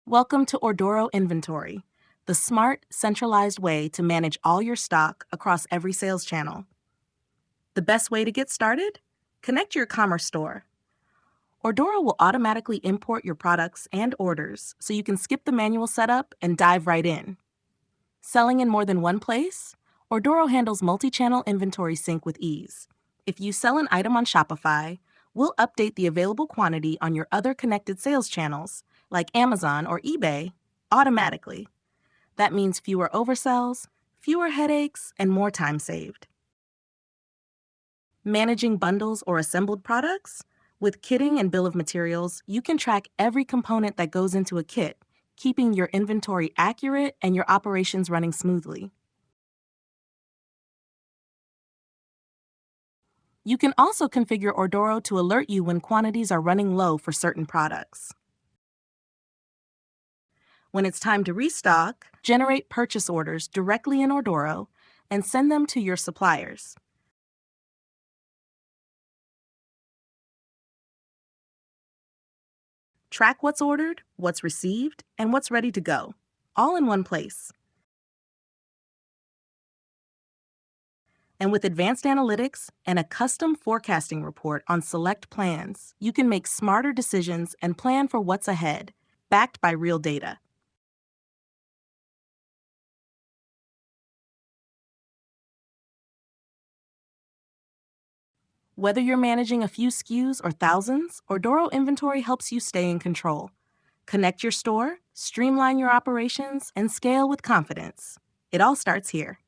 Welcome to Ordoro Inventory, the smart, centralized way to manage all your stock across every sales channel. The best way to get started? Connect your commerce store. Ordoro will automatically import your products and orders so you can skip the manual setup and dive right in. Selling in more than one place? Ordoro handles multi-channel inventory sync with ease. If you sell an item on Shopify, we'll update the available quantity on your other connected sales channels, like Amazon or eBay, automatically. That means fewer oversells, fewer headaches, and more time saved. Managing bundles or assembled products? With kitting and bill of materials, you can track every component that goes into a kit, keeping your inventory accurate and your operations running smoothly. You can also configure Ordoro to alert you when quantities are running low for certain products. When it's time to restock, generate purchase orders directly in Ordoro and send them to your suppliers. Track what's ordered, what's received, and what's ready to go, all in one place. And with advanced analytics and a custom forecasting report on select plans, you can make smarter decisions and plan for what's ahead, backed by real data. Whether you're managing a few SKUs or thousands, Ordoro Inventory helps you stay in control. Connect your store, streamline your operations, and scale with confidence. It all starts here.